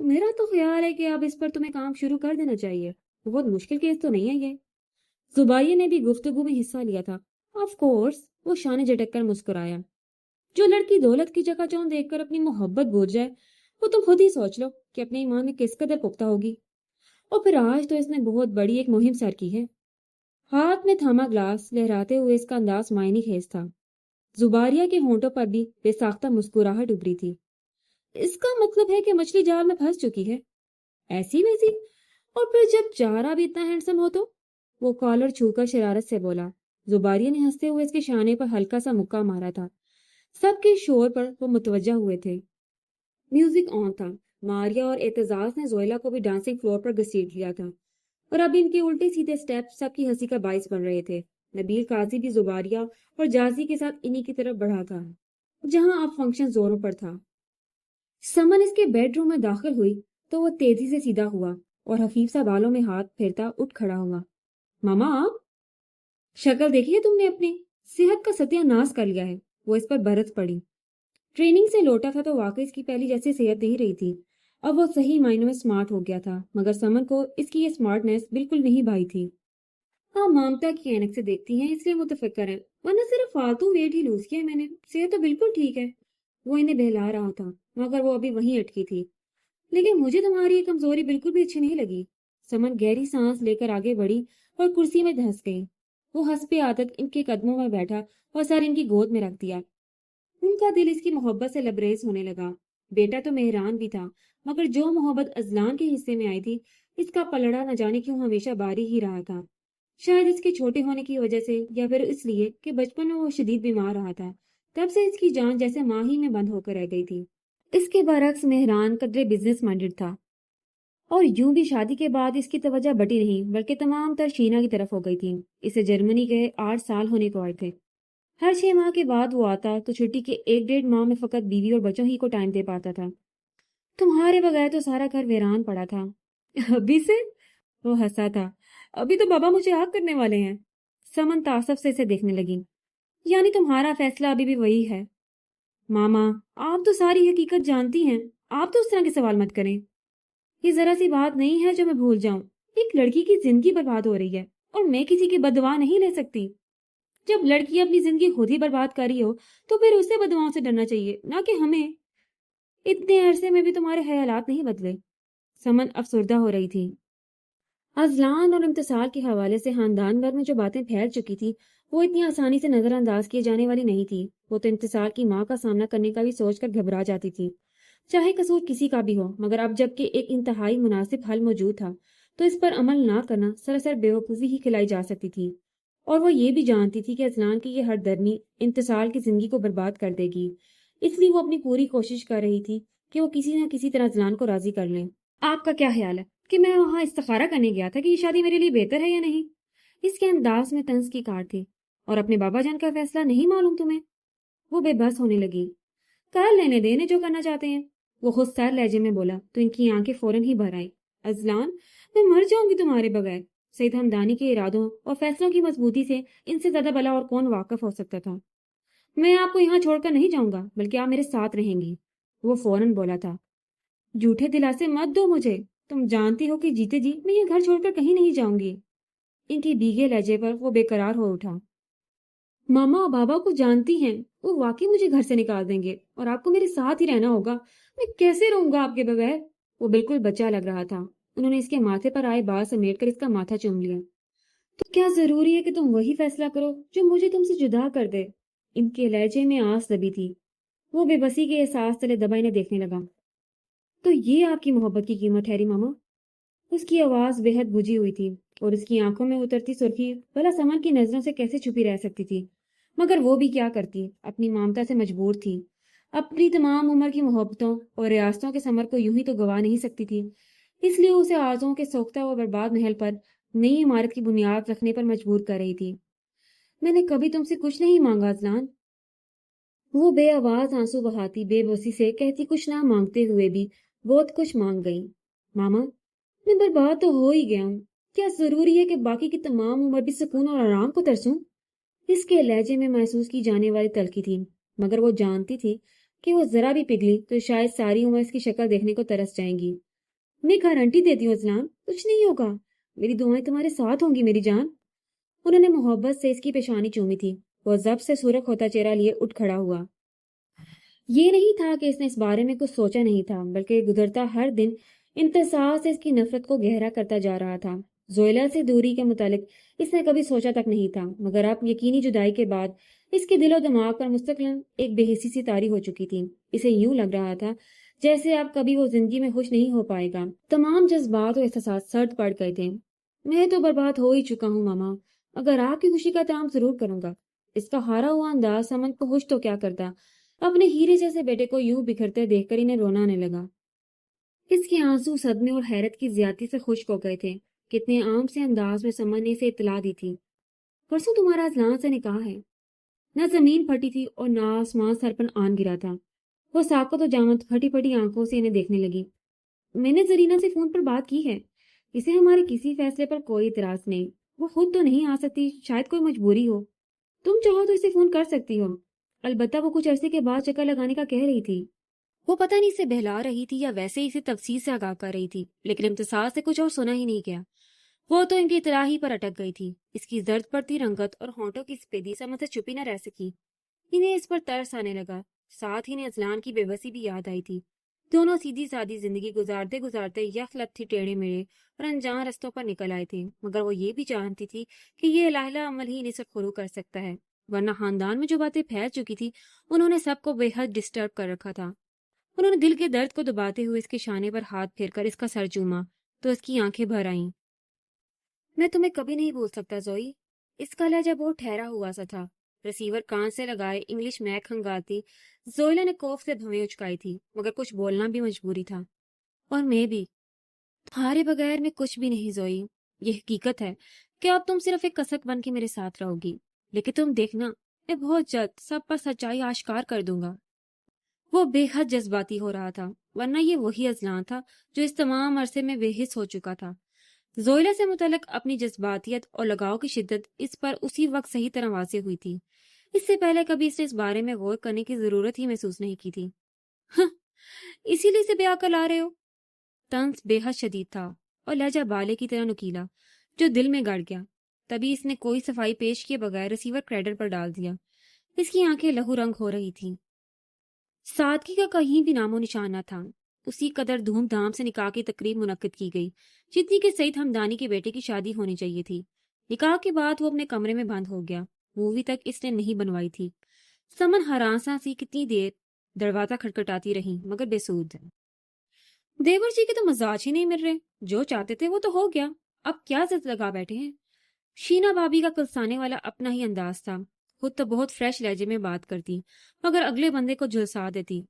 میرا تو خیال ہے کہ اب اس پر تمہیں کام شروع کر دینا چاہیے، بہت مشکل کیس تو نہیں ہے یہ۔ زبائیہ نے بھی گفتگو میں حصہ لیا تھا۔ آف کورس، وہ شانے جھٹک کر مسکرایا۔ جو لڑکی دولت کی چکا چوند دیکھ کر اپنی محبت بھول جائے، وہ تم خود ہی سوچ لو کہ اپنے ایمان میں کس قدر پختہ ہوگی۔ اور پھر آج تو اس نے بہت بڑی ایک مہم سر کی ہے۔ ہاتھ میں تھاما گلاس لہراتے ہوئے اس کا انداز معنی خیز تھا۔ زباریہ کے ہونٹوں پر بھی بے ساختہ مسکراہٹ ابری تھی۔ اس کا مطلب ہے کہ مچھلی جال میں پھنس چکی ہے، ایسی ویسی؟ اور پھر جب چارہ بھی اتنا ہینڈسم ہو تو؟ وہ کالر چھو کر شرارت سے بولا۔ زباریہ نے ہنستے ہوئے اس کے شانے پر ہلکا سا مکہ مارا تھا۔ سب کے شور پر وہ متوجہ ہوئے تھے۔ میوزک آن تھا۔ ماریا اور اعتزاز نے زویلا کو بھی ڈانسنگ فلور پر گھسیٹ لیا تھا، اور اب ان کے الٹے سیدھے سٹیپ سب کی ہنسی کا باعث بن رہے تھے۔ نبیل قاضی بھی زباریہ اور جازی کے ساتھ انہی کی طرف بڑھا تھا، جہاں اب فنکشن زوروں پر تھا۔ سمن اس کے بیڈ روم میں داخل ہوئی تو وہ تیزی سے سیدھا ہوا اور حفیظ سا بالوں میں ہاتھ پھیرتا اٹھ کھڑا ہوا۔ ماما آپ؟ شکل دیکھی ہے تم نے اپنی؟ صحت کا ستیہ ناش کر لیا ہے، وہ اس پر برس پڑی۔ ٹریننگ سے لوٹا تھا تو واقعی اس کی پہلی جیسی صحت نہیں رہی تھی۔ اب وہ صحیح معنوں میں سمارٹ ہو گیا تھا، مگر سمن کو اس کی یہ سمارٹنیس بالکل نہیں بھائی تھی۔ آپ مامتا کی اینک سے دیکھتی ہیں اس لیے متفکر ہیں، ورنہ صرف فالتو ویٹ ہی لوز کیا ہے میں نے، صحت تو بالکل ٹھیک ہے۔ وہ انہیں بہلا رہا تھا، مگر وہ ابھی وہیں اٹکی تھی۔ لیکن مجھے تمہاری یہ کمزوری بالکل بھی اچھی نہیں لگی۔ سمن گہری سانس لے کر آگے بڑھی اور کرسی میں دھنس گئی۔ وہ حسب عادت ان کے قدموں میں بیٹھا اور سر ان کی گود میں رکھ دیا۔ ان کا دل اس کی محبت سے لبریز ہونے لگا۔ بیٹا تو مہران بھی تھا، مگر جو محبت ازلان کے حصے میں آئی تھی، اس کا پلڑا نہ جانے کیوں ہمیشہ باری ہی رہا تھا۔ شاید اس کے چھوٹے ہونے کی وجہ سے، یا پھر اس لیے کہ بچپن میں وہ شدید بیمار رہا تھا، تب سے اس کی جان جیسے ماں ہی میں بند ہو کر رہ گئی تھی۔ اس کے برعکس مہران قدرے بزنس مائنڈڈ تھا، اور یوں بھی شادی کے بعد اس کی توجہ بٹی نہیں بلکہ تمام تر شینا کی طرف ہو گئی تھی۔ اسے جرمنی کے 8 سال ہونے کو آئے تھے۔ ہر 6 ماہ کے بعد وہ آتا تو چھٹی کے 1 ڈیڑھ ماہ میں فقط بیوی اور بچوں ہی کو ٹائم دے پاتا تھا۔ تمہارے بغیر تو سارا گھر ویران پڑا تھا۔ ابھی سے؟ وہ ہنسا تھا۔ ابھی تو بابا مجھے آگ کرنے والے ہیں۔ سمن تعصب سے اسے دیکھنے لگی۔ یعنی تمہارا فیصلہ ابھی بھی وہی ہے؟ ماما، آپ تو ساری حقیقت جانتی ہیں، آپ تو اس طرح کے سوال مت کریں۔ یہ ذرا سی بات نہیں ہے جو میں بھول جاؤں۔ ایک لڑکی کی زندگی برباد ہو رہی ہے اور میں کسی کی بددعا نہیں لے سکتی۔ جب لڑکی اپنی زندگی خود ہی برباد کر رہی ہو تو پھر اسے بددعاؤں سے ڈرنا چاہیے، نہ کہ ہمیں۔ اتنے عرصے میں بھی تمہارے خیالات نہیں بدلے۔ سمن افسردہ ہو رہی تھی۔ ازلان اور امتصال کے حوالے سے خاندان بھر میں جو باتیں پھیل چکی تھی، وہ اتنی آسانی سے نظر انداز کیے جانے والی نہیں تھی۔ وہ تو امتصال کی ماں کا سامنا کرنے کا بھی سوچ کر گھبرا جاتی تھی، چاہے قصور کسی کا بھی ہو۔ مگر اب جب کہ ایک انتہائی مناسب حل موجود تھا تو اس پر عمل نہ کرنا سراسر بیوقوفی ہی کھلائی جا سکتی تھی۔ اور وہ یہ بھی جانتی تھی کہ ازلان کی یہ ہردرمی انتصال کی زندگی کو برباد کر دے گی، اس لیے وہ اپنی پوری کوشش کر رہی تھی کہ وہ کسی نہ کسی طرح ازلان کو راضی کر لیں۔ آپ کا کیا خیال ہے کہ میں وہاں استخارہ کرنے گیا تھا کہ یہ شادی میرے لیے بہتر ہے یا نہیں؟ اس کے انداز میں طنز کی کار تھی۔ اور اپنے بابا جان کا فیصلہ نہیں معلوم تمہیں؟ وہ بے بس ہونے لگی۔ کر لینے دینے جو کرنا چاہتے ہیں، وہ خود سیر لہجے میں بولا تو ان کی آنکھیں فوراً ہی بھر آئیں۔ ازلان، میں مر جاؤں گی تمہارے بغیر۔ سید ہمدانی کے ارادوں اور فیصلوں کی مضبوطی سے ان سے زیادہ بھلا اور کون واقف ہو سکتا تھا۔ میں آپ کو یہاں چھوڑ کر نہیں جاؤں گا، بلکہ آپ میرے ساتھ رہیں گی، وہ فوراً بولا تھا۔ جھوٹے دلاسے مت دو مجھے، تم جانتی ہو کہ جیتے جی میں یہ گھر چھوڑ کر کہیں نہیں جاؤں گی۔ ان کی بھیگے لہجے پر وہ بے قرار ہو اٹھا۔ ماما بابا کو جانتی ہیں، وہ واقعی مجھے گھر سے نکال دیں گے اور آپ کو میرے ساتھ ہی رہنا ہوگا۔ میں کیسے رہوں گا آپ کے بغیر؟ وہ بالکل بچہ لگ رہا تھا۔ انہوں نے اس کے ماتھے پر آئے بال سمیٹ کر اس کا ماتھا چوم لیا۔ تو کیا ضروری ہے کہ تم وہی فیصلہ کرو جو مجھے تم سے جدا کر دے؟ ان کے لہجے میں آس دبی تھی۔ وہ بے بسی کے احساس تلے دبا انہیں دیکھنے لگا۔ تو یہ آپ کی محبت کی قیمت ٹھہری ماما؟ اس کی آواز بے حد بجھی ہوئی تھی اور اس کی آنکھوں میں اترتی سرخی بھلا سمن کی نظروں سے کیسے چھپی رہ سکتی تھی؟ مگر وہ بھی کیا کرتی، اپنی مامتا سے مجبور تھی۔ اپنی تمام عمر کی محبتوں اور ریاستوں کے ثمر کو یوں ہی تو گوا نہیں سکتی تھی، اس لیے اسے آرزوؤں کے سوختہ و برباد محل پر نئی عمارت کی بنیاد رکھنے پر مجبور کر رہی تھی۔ میں نے کبھی تم سے کچھ نہیں مانگا ازلان، وہ بے آواز آنسو بہاتی بے بسی سے کہتی، کچھ نہ مانگتے ہوئے بھی بہت کچھ مانگ گئی۔ ماما، میں برباد تو ہو ہی گیا ہوں، کیا ضروری ہے کہ باقی کی تمام عمر بھی سکون اور آرام کو ترسوں؟ اس کے لہجے میں محسوس کی جانے والی تلخی تھی، مگر وہ جانتی تھی کہ وہ ذرا بھی پگھلی تو شاید ساری عمر اس کی شکل دیکھنے کو ترس جائیں گی۔ میں گارنٹی دیتی ہوں اذلان، کچھ نہیں ہوگا، میری دعائیں تمہارے ساتھ ہوں گی میری جان۔ انہوں نے محبت سے اس کی پیشانی چومی تھی۔ وہ ضبط سے سرخ ہوتا چہرہ لیے اٹھ کھڑا ہوا۔ یہ نہیں تھا کہ اس نے اس بارے میں کچھ سوچا نہیں تھا، بلکہ گزرتا ہر دن انتظار سے اس کی نفرت کو گہرا کرتا جا رہا تھا۔ زویلا سے دوری کے متعلق اس نے کبھی سوچا تک نہیں تھا، مگر اب یقینی جدائی کے بعد اس کے دل و دماغ پر مستقلاً ایک بے حسی سی طاری ہو چکی تھی۔ اسے یوں لگ رہا تھا جیسے اب کبھی وہ زندگی میں خوش نہیں ہو پائے گا۔ تمام جذبات و احساسات سرد پڑ گئے تھے۔ میں تو برباد ہو ہی چکا ہوں ماما، اگر آپ کی خوشی کا تعام ضرور کروں گا۔ اس کا ہارا ہوا انداز سمن کو خوش تو کیا کرتا، اپنے ہیرے جیسے بیٹے کو یوں بکھرتے دیکھ کر انہیں رونا آنے لگا۔ اس کے آنسو صدمے اور حیرت کی زیادتی سے خشک ہو گئے تھے۔ کتنے عام سے انداز میں سمن نے اسے اطلاع دی تھی، پرسوں تمہارا اذلان سے نکاح ہے۔ نہ زمین پھٹی تھی اور نہ آسمان سر پر آن گرا تھا۔ وہ ساکت و جامت پھٹی پھٹی آنکھوں سے انہیں دیکھنے لگی۔ میں نے زرینہ سے فون پر بات کی ہے، اسے ہمارے کسی فیصلے پر کوئی اعتراض نہیں۔ وہ خود تو نہیں آ سکتی، شاید کوئی مجبوری ہو، تم چاہو تو اسے فون کر سکتی ہو۔ البتہ وہ کچھ عرصے کے بعد چکر لگانے کا کہہ رہی تھی۔ وہ پتہ نہیں اسے بہلا رہی تھی یا ویسے ہی اسے تفصیل سے آگاہ کر رہی تھی، لیکن امتساز سے کچھ اور سنا ہی نہیں گیا۔ وہ تو ان کی اطلاع ہی پر اٹک گئی تھی۔ اس کی زرد پڑتی رنگت اور ہونٹوں کی سفیدی سمجھ سے چھپی نہ رہ سکی۔ انہیں اس پر ترس آنے لگا، ساتھ ہی انہیں اذلان کی بے بسی بھی یاد آئی تھی۔ دونوں سیدھی سادی زندگی گزارتے گزارتے یک لت ٹیڑھے میڑے اور انجان رستوں پر نکل آئے تھے، مگر وہ یہ بھی جانتی تھی کہ یہ الہ عمل ہی انہیں سرخرو کر سکتا ہے، ورنہ خاندان میں جو باتیں پھیل چکی تھی انہوں نے سب کو بے حد ڈسٹرب کر رکھا تھا۔ انہوں نے دل کے درد کو دباتے ہوئے اس کے شانے پر ہاتھ پھیر کر اس کا سر چوما تو اس کی آنکھیں بھر آئیں۔ میں تمہیں کبھی نہیں بھول سکتا زوئی۔ اس کا لہجہ بہت ٹھہرا ہوا سا تھا۔ ریسیور کان سے لگائے انگلش میک ہنگاتی زویلا نے کوف سے بھویں اچکائی تھی، مگر کچھ بولنا بھی مجبوری تھا۔ اور میں بھی، تمہارے بغیر میں کچھ بھی نہیں زوئی۔ یہ حقیقت ہے کہ اب تم صرف ایک کسک بن کے میرے ساتھ رہو گی، لیکن تم دیکھنا میں بہت جلد سب پر سچائی آشکار کر دوں گا۔ وہ بے حد جذباتی ہو رہا تھا، ورنہ یہ وہی اذلان تھا جو اس تمام عرصے میں بے حس ہو چکا تھا۔ زویلا سے متعلق اپنی جذباتیت اور لگاؤ کی شدت اس پر اسی وقت صحیح طرح واضح ہوئی تھی۔ اس سے پہلے کبھی اس نے اس بارے میں غور کرنے کی ضرورت ہی محسوس نہیں کی تھی۔ اسی لیے اسے بیاہ کر لا رہے ہو؟ طنز بے حد شدید تھا اور لہجہ بالے کی طرح نکیلا جو دل میں گڑ گیا۔ تبھی اس نے کوئی صفائی پیش کیے بغیر ریسیور کریڈر پر ڈال دیا۔ اس کی آنکھیں لہو رنگ ہو رہی تھیں۔ سادگی کا کہیں بھی نام و نشان نہ تھا۔ اسی قدر دھوم دھام سے نکاح کی تقریب منعقد کی گئی جتنی کہ سعید ہمدانی کے بیٹے کی شادی ہونی چاہیے تھی۔ نکاح کے بعد وہ اپنے کمرے میں بند ہو گیا۔ مووی تک اس نے نہیں بنوائی تھی۔ سمن حراساں سی کتنی دیر دروازہ کھٹکھٹاتی رہی، مگر بے سود۔ دیور جی کے تو مزاج ہی نہیں مل رہے، جو چاہتے تھے وہ تو ہو گیا، اب کیا ضد لگا بیٹھے ہیں۔ شینا بھابی کا کلسانے والا اپنا ہی انداز تھا، خود تو بہت فریش لہجے میں بات کرتی مگر اگلے بندے کو جھلسا دیتی۔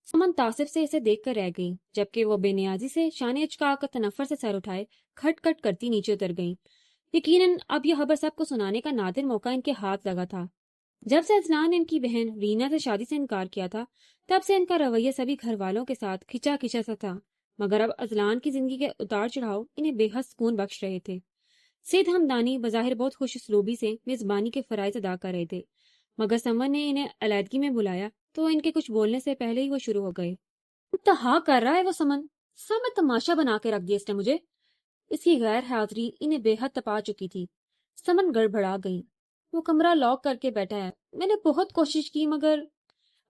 سمن تعصب سے اسے دیکھ کر رہ گئی، جبکہ وہ بے نیازی سے شانے اچکا کر تنفر سے سر اٹھائے کھٹ کھٹ کرتی نیچے اتر گئیں۔ یقیناً اب یہ خبر سب کو سنانے کا نادر موقع ان کے ہاتھ لگا تھا۔ جب سے اذلان نے ان کی بہن رینا سے شادی سے انکار کیا تھا، تب سے ان کا رویہ سبھی گھر والوں کے ساتھ کھچا کھچا سا تھا، مگر اب اذلان کی زندگی کے اتار چڑھاؤ انہیں بے حد سکون بخش رہے تھے۔ سید ہمدانی بظاہر بہت خوش اسلوبی سے میزبانی کے فرائض ادا کر رہے تھے، مگر سمن نے انہیں علیحدگی میں بلایا تو ان کے کچھ بولنے سے پہلے ہی وہ شروع ہو گئے۔ انتہا کر رہا ہے وہ سمن، سب میں تماشا بنا کے رکھ دیا اس نے مجھے۔ اس کی غیر حاضری انہیں بے حد تپا چکی تھی۔ سمن گڑبڑا گئی۔ وہ کمرہ لاک کر کے بیٹھا ہے، میں نے بہت کوشش کی مگر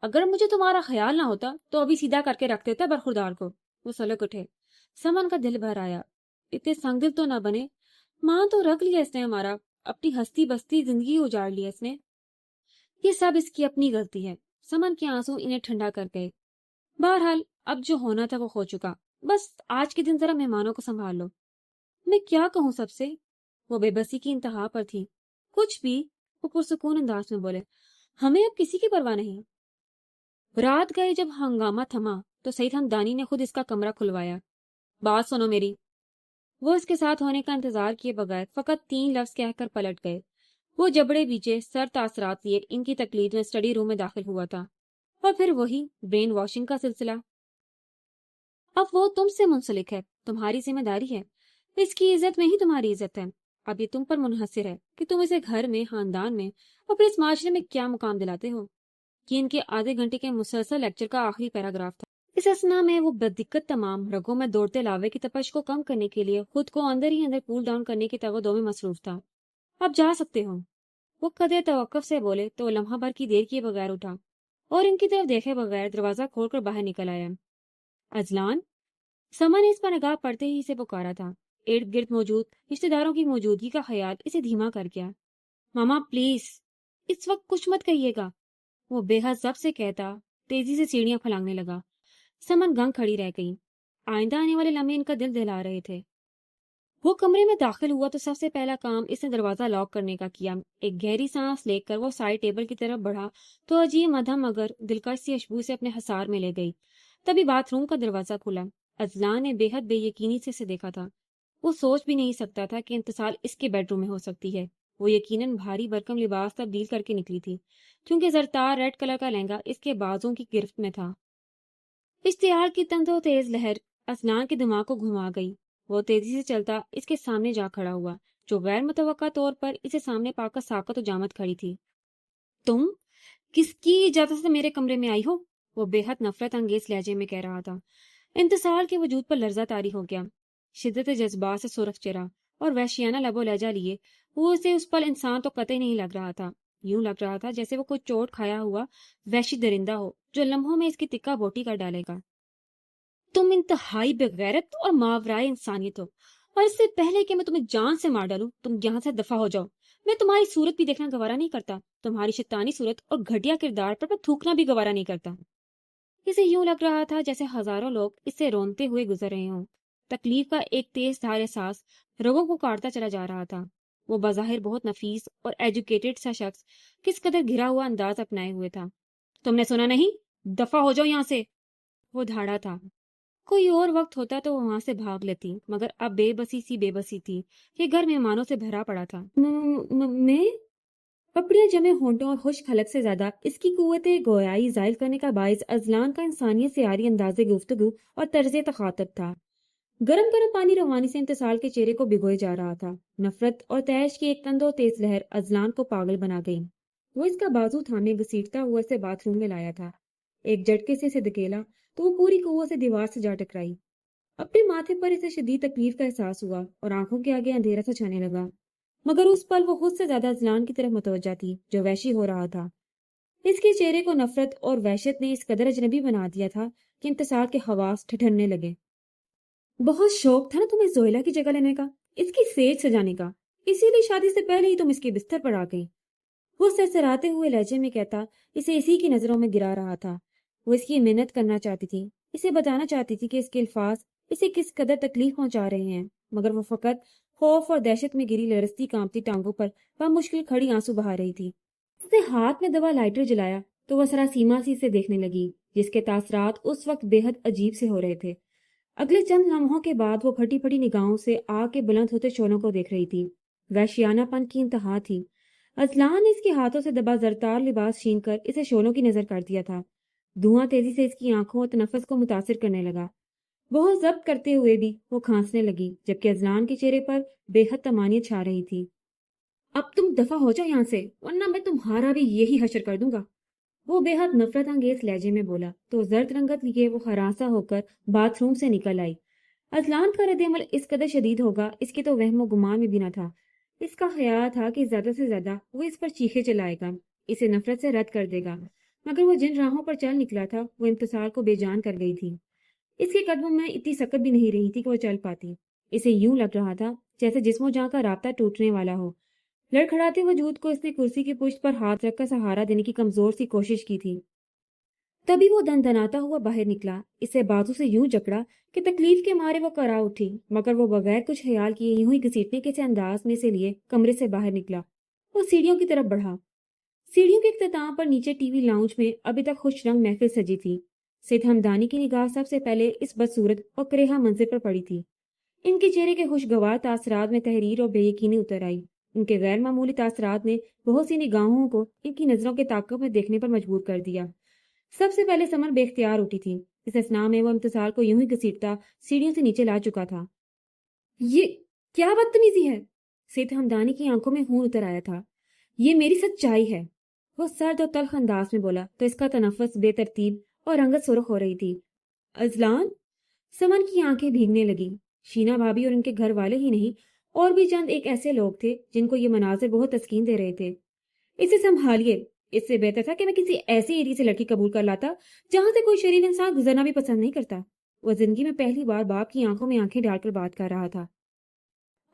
اگر مجھے تمہارا خیال نہ ہوتا تو ابھی سیدھا کر کے رکھ دیتا برخوردار کو۔ وہ سلک اٹھے۔ سمن کا دل بھر آیا۔ اتنے سنگ دل تو نہ بنے، ماں تو رکھ لیا اس نے ہمارا، اپنی ہستی بستی زندگی اجاڑ لی اس نے۔ یہ سب اس کی اپنی غلطی ہے۔ سمن کے آنسو انہیں ٹھنڈا کر گئے۔ بہرحال اب جو ہونا تھا وہ ہو چکا، بس آج کے دن ذرا مہمانوں کو سنبھال لو۔ میں کیا کہوں سب سے؟ وہ بے بسی کی انتہا پر تھی۔ کچھ بھی، وہ پرسکون انداز میں بولے، ہمیں اب کسی کی پرواہ نہیں۔ رات گئے جب ہنگامہ تھما تو سعید ہمدانی نے خود اس کا کمرہ کھلوایا۔ بات سنو میری۔ وہ اس کے ساتھ ہونے کا انتظار کیے بغیر فقط 3 لفظ کہہ کر پلٹ گئے۔ وہ جبڑے بیچے سر تاثرات لیے ان کی تقلید میں اسٹڈی روم میں داخل ہوا تھا، اور پھر وہی برین واشنگ کا سلسلہ۔ اب وہ تم سے منسلک ہے، تمہاری ذمہ داری ہے، اس کی عزت میں ہی تمہاری عزت ہے۔ اب یہ تم پر منحصر ہے کہ تم اسے گھر میں، خاندان میں اور پھر اس معاشرے میں کیا مقام دلاتے ہو۔ یہ ان کے آدھے گھنٹے کے مسلسل لیکچر کا آخری پیراگراف تھا۔ اس اسنا میں وہ بددقت تمام رگوں میں دوڑتے لاوے کی تپش کو کم کرنے کے لیے خود کو اندر ہی اندر کول ڈاؤن کرنے کی توقع میں مصروف تھا۔ آپ جا سکتے ہو، وہ قدر توقف سے بولے تو وہ لمحہ بھر کی دیر کیے بغیر اٹھا اور ان کی طرف دیکھے بغیر دروازہ کھول کر باہر نکل آیا۔ اذلان، سما نے اس پر نگاہ پڑتے ہی اسے پکارا تھا۔ ارد گرد موجود رشتے داروں کی موجودگی کا خیال اسے دھیما کر گیا۔ ماما پلیز، اس وقت کچھ مت کہیے گا، وہ بے حد ضبط سے کہتا تیزی سے سیڑھیاں پھلانگنے لگا۔ سمن گنگ کھڑی رہ گئی۔ آئندہ آنے والے لمحے ان کا دل دہلا رہے تھے۔ وہ کمرے میں داخل ہوا تو سب سے پہلا کام اس نے دروازہ لاک کرنے کا کیا۔ ایک گہری سانس لے کر وہ سائڈ ٹیبل کی طرف بڑھا تو عجیب مدھم مگر دلکش سی خوشبو سے اپنے حصار میں لے گئی۔ تبھی باتھ روم کا دروازہ کھلا۔ اذلان نے بے حد بے یقینی سے اسے دیکھا تھا۔ وہ سوچ بھی نہیں سکتا تھا کہ انتصال اس کے بیڈ روم میں ہو سکتی ہے۔ وہ یقیناً بھاری بھرکم لباس تبدیل کر کے نکلی تھی، کیونکہ زرتار ریڈ کلر کا لہنگا اس کے بازوں کی گرفت میں تھا۔ اشتعال کی تند و تیز لہر اذلان کے دماغ کو گھما گئی۔ وہ تیزی سے چلتا اس کے سامنے جا کھڑا ہوا، جو غیر متوقع طور پر اسے سامنے پا کر ساکت و جامد کھڑی تھی۔ تم کس کی اجازت سے میرے کمرے میں آئی ہو؟ وہ بے حد نفرت انگیز لہجے میں کہہ رہا تھا۔ انتصال کے وجود پر لرزہ طاری ہو گیا۔ شدت جذبات سے سرخ چہرہ اور وحشیانہ لب و لہجہ لیے وہ اسے اس پل انسان تو قطعی نہیں لگ رہا تھا۔ یوں لگ رہا تھا جیسے وہ کوئی چوٹ کھایا ہوا وحشی درندہ ہو جو لمحوں میں اس کی تکہ بوٹی کر ڈالے گا۔ تم انتہائی بغیرت اور ماورائے انسانیت ہو، اور اس سے پہلے کہ میں تمہیں جان سے مار ڈالوں تم یہاں سے دفع ہو جاؤ۔ میں تمہاری صورت بھی دیکھنا گوارا نہیں کرتا، تمہاری شیطانی صورت اور گھٹیا کردار پر میں تھوکنا بھی گوارا نہیں کرتا۔ اسے یوں لگ رہا تھا جیسے ہزاروں لوگ اس سے رونتے ہوئے گزر رہے ہوں۔ تکلیف کا ایک تیز دھار احساس رگوں کو کاٹتا چلا جا رہا تھا۔ وہ بظاہر بہت نفیس اور ایجوکیٹڈ سا شخص کس قدر گھرا ہوا انداز اپنائے ہوئے تھا۔ تم نے سنا نہیں؟ دفع ہو جاؤ یہاں سے، وہ دھاڑا تھا۔ کوئی اور وقت ہوتا تو وہ وہاں سے بھاگ لیتی، مگر اب بے بسی تھی کہ گھر مہمانوں سے بھرا پڑا تھا۔ میں پپڑیاں جمے ہونٹوں اور خشک حلق سے زیادہ اس کی قوت گویائی زائل کرنے کا باعث اذلان کا انسانیت سے عاری انداز گفتگو اور طرز تخاطب تھا۔ گرم گرم پانی روانی سے انتصال کے چہرے کو بھگوئے جا رہا تھا۔ نفرت اور تیش کی ایک تند و تیز لہر اذلان کو پاگل بنا گئی۔ وہ اس کا بازو تھامے گھسیٹتا ہوا اسے باتھ روم میں لایا تھا۔ ایک جھٹکے سے اسے دھکیلا تو وہ پوری قوت سے دیوار سے جا ٹکرائی۔ اپنے ماتھے پر اسے شدید تکلیف کا احساس ہوا اور آنکھوں کے آگے اندھیرا سا چھانے لگا، مگر اس پل وہ خود سے زیادہ اذلان کی طرف متوجہ تھی جو وحشی ہو رہا تھا۔ اس کے چہرے کو نفرت اور وحشت نے اس قدر اجنبی بنا دیا تھا کہ انتصار کے حواس ٹھٹھرنے لگے۔ بہت شوق تھا نا تمہیں زویلا کی جگہ لینے کا، اس کی سیج سجانے کا، اسی لیے شادی سے پہلے ہی تم اس کے بستر پر آ گئی، وہ سرسراتے ہوئے لہجے میں کہتا اسے اسی کی نظروں میں گرا رہا تھا۔ وہ اس کی محنت کرنا چاہتی تھی، اسے بتانا چاہتی تھی کہ اس کے الفاظ اسے کس قدر تکلیف پہنچا رہے ہیں، مگر وہ فقط خوف اور دہشت میں گری لرزتی کانپتی ٹانگوں پر بمشکل کھڑی آنسو بہا رہی تھی۔ اس نے ہاتھ میں دبا لائٹر جلایا تو وہ سراسیما سی سے دیکھنے لگی، جس کے تاثرات اس وقت بے حد عجیب سے ہو رہے تھے۔ اگلے چند لمحوں کے بعد وہ پھٹی پھٹی نگاہوں سے آگ کے بلند ہوتے شعلوں کو دیکھ رہی تھی۔ وحشیانہ پن کی انتہا تھی۔ اذلان نے اس کے ہاتھوں سے دبا زرتار لباس چھین کر اسے شعلوں کی نظر کر دیا تھا۔ دھواں تیزی سے اس کی آنکھوں اور تنفس کو متاثر کرنے لگا۔ بہت ضبط کرتے ہوئے بھی وہ کھانسنے لگی، جبکہ اذلان کے چہرے پر بے حد طمانینت چھا رہی تھی۔ اب تم دفع ہو جاؤ یہاں سے، ورنہ میں تمہارا بھی یہی حشر کر دوں گا، وہ بے حد نفرت انگیز لہجے میں بولا تو زرد رنگت لیے وہ ہراساں ہو کر باتھ روم سے نکل آئی۔ اذلان کا رد عمل اس قدر شدید ہوگا اس کے تو وہم و گمان میں بھی نہ تھا۔ اس کا خیال تھا کہ زیادہ سے زیادہ وہ اس پر چیخے چلائے گا، اسے نفرت سے رد کر دے گا، مگر وہ جن راہوں پر چل نکلا تھا وہ انتصار کو بے جان کر گئی تھی۔ اس کے قدموں میں اتنی سکت بھی نہیں رہی تھی کہ وہ چل پاتی۔ اسے یوں لگ رہا تھا جیسے جسم و جاں کا رابطہ ٹوٹنے والا ہو۔ لڑکھڑاتے وجود کو اس نے کرسی کی پشت پر ہاتھ رکھ کر سہارا دینے کی کمزور سی کوشش کی تھی۔ تبھی وہ دندناتا ہوا باہر نکلا، اسے بازو سے یوں جکڑا کہ تکلیف کے مارے وہ کرا اٹھی، مگر وہ بغیر کچھ خیال کیے یوں ہی گھسیٹنے کے سے انداز میں سے لیے کمرے سے باہر نکلا۔ وہ سیڑھیوں کی طرف بڑھا۔ سیڑھیوں کے اختتام پر نیچے ٹی وی لاؤنج میں ابھی تک خوش رنگ محفل سجی تھی۔ سید ہمدانی کی نگاہ سب سے پہلے اس بدصورت اور کریہا منظر پر پڑی تھی۔ ان کے چہرے کے خوشگوار تاثرات میں تحریر اور بے یقینی اتر آئی۔ ان کے غیر معمولی تاثرات نے بہت سی نگاہوں کو ان کی نظروں کے تعاقب میں دیکھنے پر مجبور کر دیا۔ سب سے پہلے سمن بے اختیار اٹھی تھی۔ اس اثناء میں وہ انتصار کو یوں ہی گھسیٹتا سیڑھیوں سے نیچے لا چکا تھا۔ یہ کیا بدتمیزی ہے؟ سید ہمدانی کی آنکھوں میں خون اتر آیا تھا۔ یہ میری سچائی ہے، وہ سرد اور تلخ انداز میں بولا تو اس کا تنفس بے ترتیب اور رنگت سرخ ہو رہی تھی۔ ازلان؟ سمن کی آنکھیں بھیگنے لگی۔ شینا بھابھی اور ان کے گھر والے ہی نہیں، اور بھی چند ایک ایسے لوگ تھے جن کو یہ مناظر بہت تسکین دے رہے تھے۔ اسے سنبھالیے، اس سے بہتر تھا کہ میں کسی ایسی ایری سے لڑکی قبول کر لاتا جہاں سے کوئی شریف انسان گزرنا بھی پسند نہیں کرتا۔ وہ زندگی میں پہلی بار باپ کی آنکھوں میں آنکھیں ڈال کر بات کر رہا تھا۔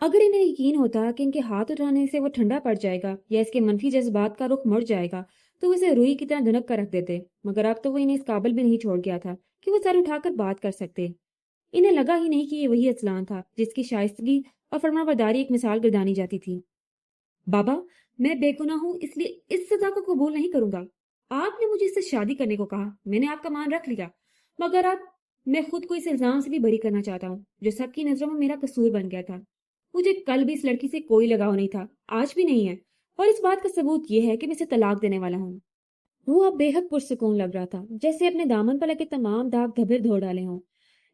اگر انہیں یقین ہوتا کہ ان کے ہاتھ اٹھانے سے وہ ٹھنڈا پڑ جائے گا یا اس کے منفی جذبات کا رخ مڑ جائے گا تو وہ اسے روئی کی طرح دھنک کر رکھ دیتے، مگر اب تو وہ انہیں اس قابل بھی نہیں چھوڑ گیا تھا کہ وہ سر اٹھا کر بات کر سکتے۔ انہیں لگا ہی نہیں کہ یہ وہی ازلان تھا جس کی شائستگی اور فرمانبرداری ایک مثال گردانی جاتی تھی۔ بابا، میں بے گناہ ہوں، اس لیے اس سزا کو قبول نہیں کروں گا۔ آپ نے مجھے اس سے شادی کرنے کو کہا، میں نے آپ کا مان رکھ لیا، مگر اب میں خود کو اس الزام سے بھی بری کرنا چاہتا ہوں جو سب کی نظروں میں میرا قصور بن گیا تھا۔ مجھے کل بھی اس لڑکی سے کوئی لگاؤ نہیں تھا، آج بھی نہیں ہے، اور اس بات کا ثبوت یہ ہے کہ میں اسے طلاق دینے والا ہوں۔ وہ اب بے حد پرسکون لگ رہا تھا، جیسے اپنے دامن پر لگے تمام داغ دھبر دھو ڈالے ہوں۔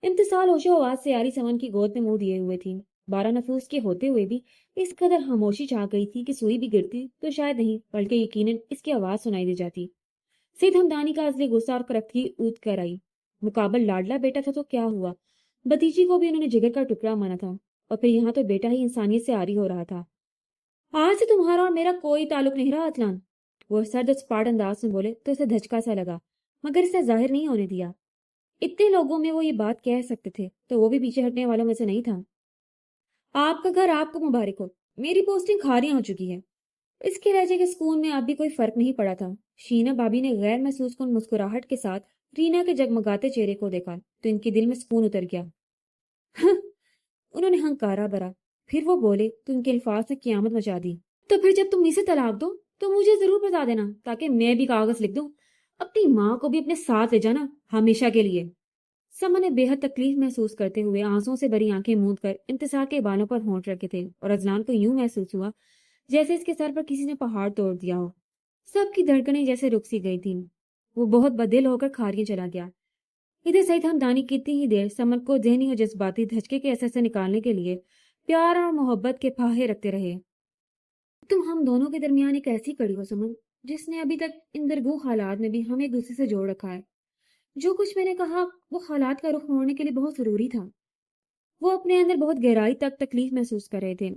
امتسال ہوش و آواز سے آری سمن کی گود میں منہ دیے ہوئے تھی۔ 12 نفوس کے ہوتے ہوئے بھی اس قدر خاموشی چھا گئی تھی کہ سوئی بھی گرتی تو شاید نہیں، بلکہ یقیناً اس کی آواز سنائی دے جاتی۔ سید ہمدانی کا عزلی غصہ اور کرختگی اونچ کر آئی۔ مقابل لاڈلا بیٹا تھا تو کیا ہوا، بھتیجی کو بھی انہوں نے جگر کا ٹکڑا مانا تھا، اور پھر یہاں تو بیٹا ہی انسانیت سے عاری ہو رہا تھا۔ آج سے تمہارا اور میرا کوئی تعلق نہیں رہا اتلان، وہ سرد اور سپاٹ انداز میں بولے تو اسے دھچکا سا لگا، مگر اسے ظاہر نہیں ہونے دیا۔ اتنے لوگوں میں وہ یہ بات کہہ سکتے تھے تو وہ بھی پیچھے ہٹنے والوں میں سے نہیں تھا۔ آپ کا گھر آپ کو مبارک ہو، میری پوسٹنگ کھاریاں ہو چکی ہے۔ اس کے لہجے کے سکون میں اب بھی کوئی فرق نہیں پڑا تھا۔ شینا بھابھی نے غیر محسوس کن مسکراہٹ کے ساتھ رینا کے جگمگاتے چہرے کو دیکھا تو ان کے دل میں سکون اتر گیا۔ انہوں نے ہنکارا بھرا، پھر وہ بولے تو ان کے الفاظ نے قیامت مچا دی۔ تو پھر جب تم اسے طلاق دو تو مجھے ضرور بتا دینا تاکہ میں بھی کاغذ لکھ دوں، اپنی ماں کو بھی اپنے ساتھ لے جانا ہمیشہ کے لیے۔ سما نے بے حد تکلیف محسوس کرتے ہوئے آنسوں سے بھری آنکھیں موند کر انتظار کے بالوں پر ہونٹ رکھے تھے، اور ازلان کو یوں محسوس ہوا جیسے اس کے سر پر کسی نے پہاڑ توڑ دیا ہو۔ سب کی دھڑکنیں جیسے رک سی گئی تھیں۔ وہ بہت بدل ہو کر کھاریاں چلا گیا۔ ادھر سعید ہمدانی کتنی ہی دیر سمن کو ذہنی اور جذباتی دھچکے کے اثر سے نکالنے کے لیے پیار اور محبت کے پھاہے رکھتے رہے۔ تم ہم دونوں کے درمیان ایک ایسی کڑی ہو سمن جس نے ابھی تک ان درگو حالات میں بھی ہمیں ایک دوسرے سے جوڑ رکھا ہے۔ جو کچھ میں نے کہا وہ حالات کا رخ موڑنے کے لیے بہت ضروری تھا۔ وہ اپنے اندر بہت گہرائی تک تکلیف محسوس کر رہے تھے۔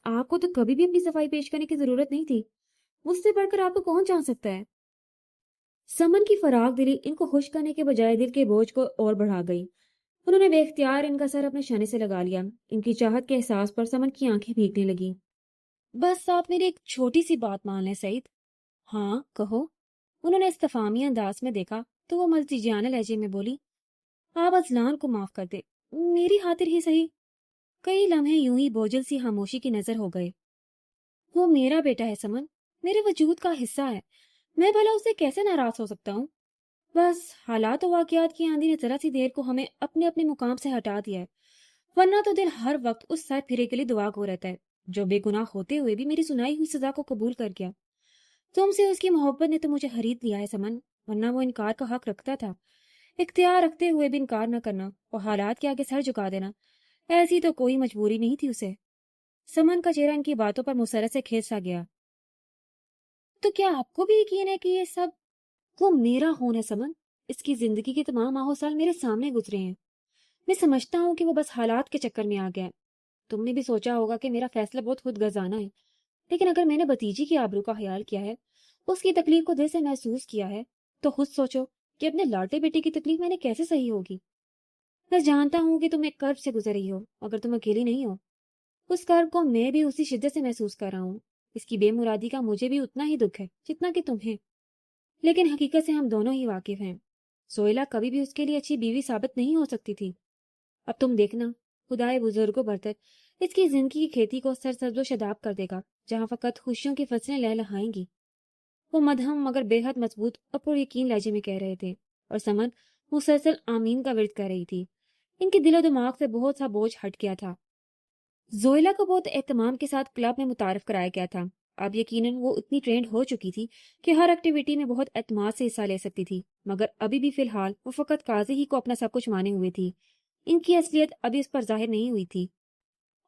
آپ کو تو کبھی بھی اپنی صفائی پیش کرنے کی ضرورت نہیں تھی، مجھ سے بڑھ کر آپ کو کون جان سکتا ہے۔ سمن کی فراغ دلی ان کو خوش کرنے کے بجائے دل کے بوجھ کو اور بڑھا گئی۔ انہوں نے بے اختیار ان کا سر اپنے شانے سے لگا لیا۔ ان کی چاہت کے احساس پر سمن کی آنکھیں بھیگنے لگی۔ بس آپ میری ایک چھوٹی سی بات مان لیں سعید۔ ہاں کہو، انہوں نے استفہامی انداز میں دیکھا تو وہ ملتجیانہ لہجے میں بولی، آپ ازلان کو معاف کر دے، میری خاطر ہی صحیح۔ کئی لمحے یوں ہی بوجھل سی خاموشی کی نظر ہو گئے۔ وہ میرا بیٹا ہے سمن، میرے وجود کا حصہ ہے، میں بھلا اسے کیسے ناراض ہو سکتا ہوں؟ بس حالات و واقعات کی آندھی نے ذرا سی دیر کو ہمیں اپنے اپنے مقام سے ہٹا دیا ہے، ورنہ تو دل ہر وقت اس سر پھرے کے لیے دعا گو رہتا ہے جو بے گناہ ہوتے ہوئے بھی میری سنائی ہوئی سزا کو قبول کر گیا۔ تم سے اس کی محبت نے تو مجھے خرید لیا ہے سمن، ورنہ وہ انکار کا حق رکھتا تھا۔ اختیار رکھتے ہوئے بھی انکار نہ کرنا اور حالات کے آگے سر جھکا دینا، ایسی تو کوئی مجبوری نہیں تھی اسے۔ سمن کا چہرہ ان کی باتوں پر مسرت سے کھینچ سا گیا۔ تو کیا آپ کو بھی یقین ہے کہ یہ سب وہ میرا خون ہے سمن؟ اس کی زندگی کے تمام ماہ و سال میرے سامنے گزرے ہیں۔ میں سمجھتا ہوں کہ وہ بس حالات کے چکر میں آ گیا ہے۔ تم نے بھی سوچا ہوگا کہ میرا فیصلہ بہت خود غرضانہ ہے، لیکن اگر میں نے بھتیجی کی آبرو کا خیال کیا ہے، اس کی تکلیف کو دل سے محسوس کیا ہے، تو خود سوچو کہ اپنے لاڈلے بیٹے کی تکلیف میں نے کیسے سہی ہوگی۔ میں جانتا ہوں کہ تم ایک کرب سے گزر رہی ہو، مگر تم اکیلی نہیں ہو۔ اس کرب کو میں بھی اسی شدت سے محسوس کر رہا ہوں۔ اس کی بے مرادی کا مجھے بھی اتنا ہی دکھ ہے جتنا کہ تمہیں، لیکن حقیقت سے ہم دونوں ہی واقف ہیں۔ سویلا کبھی بھی اس کے لیے اچھی بیوی ثابت نہیں ہو سکتی تھی۔ اب تم دیکھنا، خدائے بزرگوں برتر اس کی زندگی کی کھیتی کو سرسبز و شاداب کر دے گا، جہاں فقط خوشیوں کی فصلیں لہلہائیں گی۔ وہ مدہم مگر بے حد مضبوط اور پر یقین لہجے میں کہہ رہے تھے، اور سمن مسلسل آمین کا ورد کر رہی تھی۔ ان کے دل و دماغ سے بہت سا بوجھ ہٹ گیا تھا۔ زویلا کو بہت اہتمام کے ساتھ کلب میں متعارف کرایا گیا تھا۔ اب یقیناً وہ اتنی ٹرینڈ ہو چکی تھی کہ ہر ایکٹیویٹی میں بہت اعتماد سے حصہ لے سکتی تھی، مگر ابھی بھی فی الحال وہ فقط قاضی ہی کو اپنا سب کچھ مانے ہوئے تھی۔ ان کی اصلیت ابھی اس پر ظاہر نہیں ہوئی تھی۔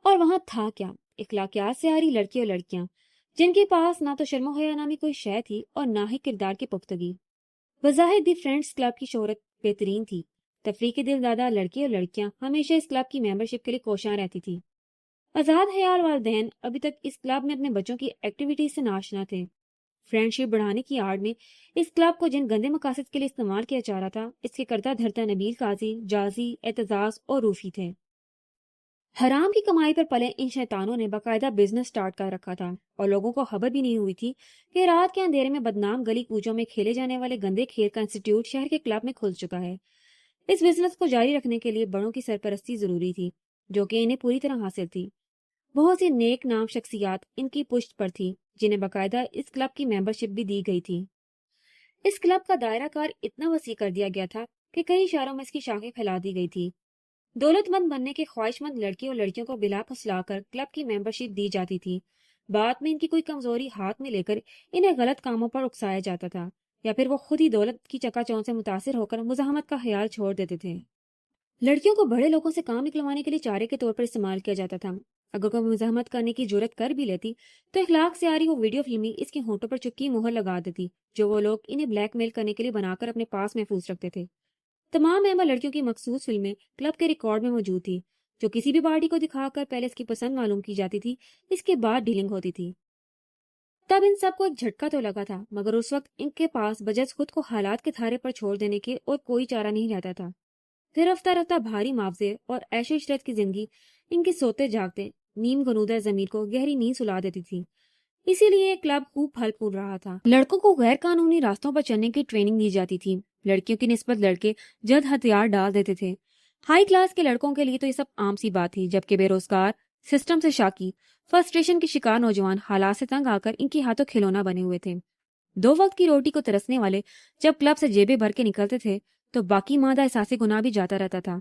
اور وہاں تھا کیا؟ اخلاقیات سے آ رہی لڑکی اور لڑکیاں، جن کے پاس نہ تو شرم و حیا نامی کوئی شے تھی اور نہ ہی کردار کی پختگی۔ بظاہر دی فرینڈز کلب کی شہرت بہترین تھی۔ تفریح کے دل دادا لڑکے اور لڑکیاں ہمیشہ اس کلب کی ممبرشپ کے لیے کوشاں رہتی تھی۔ آزاد خیال والدین ابھی تک اس کلب میں اپنے بچوں کی ایکٹیویٹیز سے ناشنا تھے۔ فرینڈ شپ بڑھانے کی آڑ میں اس کلب کو جن گندے مقاصد کے لیے استعمال کیا جا رہا تھا، اس کے کرتا دھرتا نبیل قاضی، جازی، اعتزاز اور روفی تھے۔ حرام کی کمائی پر پلے ان شیطانوں نے باقاعدہ بزنس سٹارٹ کر رکھا تھا اور لوگوں کو خبر بھی نہیں ہوئی تھی کہ رات کے اندھیرے میں بدنام گلی کوچوں میں کھیلے جانے والے گندے کھیل کا انسٹیٹیوٹ شہر کے کلب میں کھل چکا ہے۔ اس بزنس کو جاری رکھنے کے لیے بڑوں کی سرپرستی ضروری تھی، جو کہ انہیں پوری طرح حاصل تھی۔ بہت سی نیک نام شخصیات ان کی پشت پر تھی، جنہیں باقاعدہ اس کلب کی ممبرشپ بھی دی گئی تھی۔ اس کلب کا دائرہ کار اتنا وسیع کر دیا گیا تھا کہ کئی اشاروں میں اس کی شاخیں پھیلا دی گئی تھی۔ دولت مند بننے کے خواہش مند لڑکے اور لڑکیوں کو بلا پھسلا کر کلب کی ممبرشپ دی جاتی تھی۔ بعد میں ان کی کوئی کمزوری ہاتھ میں لے کر انہیں غلط کاموں پر اکسایا جاتا تھا، یا پھر وہ خود ہی دولت کی چکا چوند سے متاثر ہو کر مزاحمت کا خیال چھوڑ دیتے تھے۔ لڑکیوں کو بڑے لوگوں سے کام نکلوانے کے لیے چارے کے طور پر استعمال کیا جاتا تھا۔ اگر کوئی مزاحمت کرنے کی جرت کر بھی لیتی تو اخلاق سے آ رہی وہ ویڈیو فلمی اس کے ہونٹوں پر چپکی مہر لگا دیتی، جو وہ لوگ انہیں بلیک میل کرنے کے لیے بنا کر اپنے پاس محفوظ رکھتے تھے۔ تمام ممبر لڑکیوں کی مخصوص فلمیں کلب کے ریکارڈ میں موجود تھی، جو کسی بھی پارٹی کو دکھا کر پہلے اس کی پسند معلوم کی جاتی تھی، اس کے بعد ڈیلنگ ہوتی تھی۔ تب ان سب کو ایک جھٹکا تو لگا تھا، مگر اس وقت ان کے پاس بجز خود کو حالات کے تھارے پر چھوڑ دینے کے اور کوئی چارہ نہیں رہتا تھا۔ پھر رفتہ رفتہ بھاری معاوضے اور عیش و عشرت کی زندگی ان کے سوتے جاگتے نیم غنودہ ضمیر کو گہری نیند سلا دیتی تھی۔ اسی لیے کلب خوب پھل پھول رہا تھا۔ لڑکوں کو غیر قانونی راستوں پر چلنے کی ٹریننگ دی جاتی تھی، لڑکیوں کی نسبت لڑکے جد ہتھیار ڈال دیتے تھے۔ ہائی کلاس کے لڑکوں کے لیے تو یہ سب عام سی بات تھی، جبکہ بے روزگار، سسٹم سے شاکی، فرسٹریشن کے شکار نوجوان حالات سے تنگ آ کر ان کی ہاتھوں کھلونا بنے ہوئے تھے۔ دو وقت کی روٹی کو ترسنے والے جب کلب سے جیبیں بھر کے نکلتے تھے تو باقی مادہ احساس گناہ بھی جاتا رہتا تھا۔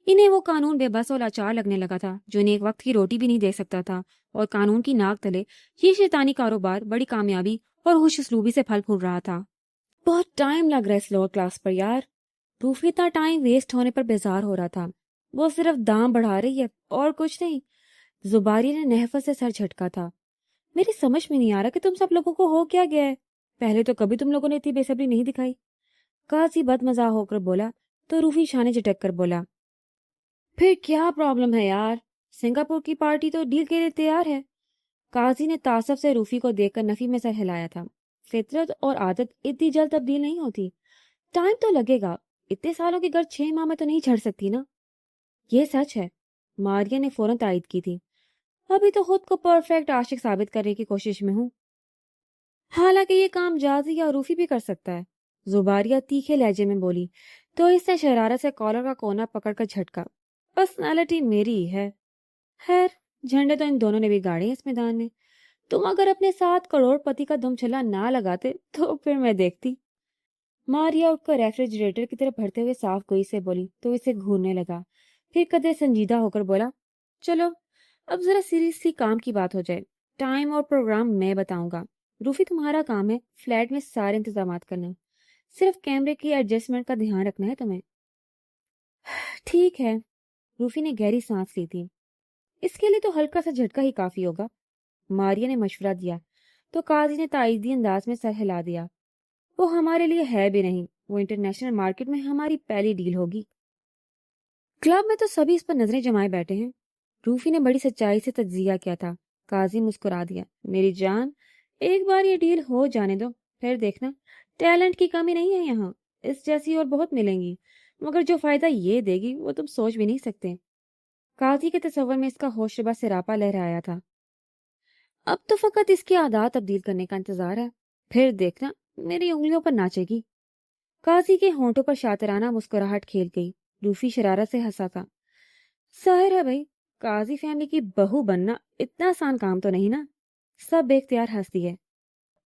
انہیں وہ قانون بے بس اور لاچار لگنے لگا تھا جو انہیں ایک وقت کی روٹی بھی نہیں دے سکتا تھا، اور قانون کی ناک تلے یہ شیطانی کاروبار بڑی کامیابی اور خوش اسلوبی سے پھل پھول رہا تھا۔ بہت ٹائم لگ رہا ہے اس لوور کلاس پر یار۔ روفی اتنا ٹائم ویسٹ ہونے پر بیزار ہو رہا تھا۔ وہ صرف دام بڑھا رہی ہے اور کچھ نہیں۔ زباری نے نحفت سے سر جھٹکا تھا۔ میری سمجھ میں نہیں آ رہا کہ تم سب لوگوں کو ہو کیا گیا ہے، پہلے تو کبھی تم لوگوں نے اتنی بے صبری نہیں دکھائی۔ قاضی بد مزاح ہو کر بولا تو روفی شانے جھٹک کر بولا، پھر کیا پرابلم ہے یار، سنگاپور کی پارٹی تو ڈیل کے لیے تیار ہے۔ قاضی نے تعصب سے روفی کو دیکھ کر نفی میں سر ہلایا تھا۔ فطرت اور عادت اتنی جلد تبدیل نہیں ہوتی، ٹائم تو لگے گا۔ اتنے سالوں کی گرد 6 ماہ میں تو نہیں جھڑ سکتی نا۔ یہ سچ ہے، ماریا نے فوراً تائید کی تھی۔ ابھی تو خود کو پرفیکٹ عاشق ثابت کرنے کی کوشش میں ہوں، حالانکہ یہ کام جازی یا روفی بھی کر سکتا ہے۔ زباریہ تیکھے لہجے میں بولی تو اس نے شرارت سے کالر کا کونا پکڑ کر جھٹکا، پرسنالٹی میری ہی ہے۔ خیر، جھنڈے تو ان دونوں نے بھی گاڑے ہیں اس میدان میں۔ تم اگر اپنے ساتھ کروڑ پتی کا دم چھلا نہ لگاتے تو پھر میں دیکھتی۔ ماریا اٹھ کر ریفریجریٹر کی طرف بڑھتے ہوئے صاف گوئی سے بولی تو اسے گھورنے لگا، پھر قدرے سنجیدہ ہو کر بولا، چلو اب ذرا سیریسلی کام کی بات ہو جائے۔ ٹائم اور پروگرام میں بتاؤں گا۔ روفی تمہارا کام ہے فلیٹ میں سارے انتظامات کرنا، صرف کیمرے کی ایڈجسٹمنٹ کا دھیان رکھنا ہے تمہیں۔ ٹھیک ہے، روفی نے گہری سانس لی تھی۔ اس کے لیے تو ہلکا سا جھٹکا ہی کافی ہوگا، ماریا نے مشورہ دیا تو قاضی نے تائیدی انداز میں سر ہلا دیا۔ وہ ہمارے لیے ہے بھی نہیں، وہ انٹرنیشنل مارکیٹ میں ہماری پہلی ڈیل ہوگی۔ کلب میں تو سبھی اس پر نظریں جمائے بیٹھے ہیں، روفی نے بڑی سچائی سے تجزیہ کیا تھا۔ قاضی مسکرا دیا، میری جان ایک بار یہ ڈیل ہو جانے دو، پھر دیکھنا، ٹیلنٹ کی کمی نہیں ہے یہاں، اس جیسی اور بہت ملیں گی، مگر جو فائدہ یہ دے گی وہ تم سوچ بھی نہیں سکتے۔ قاضی کے تصور میں اس کا ہوش ربا سراپا لہرایا تھا۔ اب تو فقط اس کی عادات تبدیل کرنے کا انتظار ہے، پھر دیکھنا میری انگلیوں پر ناچے گی۔ قاضی کے ہونٹوں پر شاطرانہ مسکراہٹ کھیل گئی۔ روفی شرارت سے ہنسا تھا۔ ظاہر ہے بھائی، قاضی فیملی کی بہو بننا اتنا آسان کام تو نہیں نا۔ سب بے اختیار ہنستی ہے۔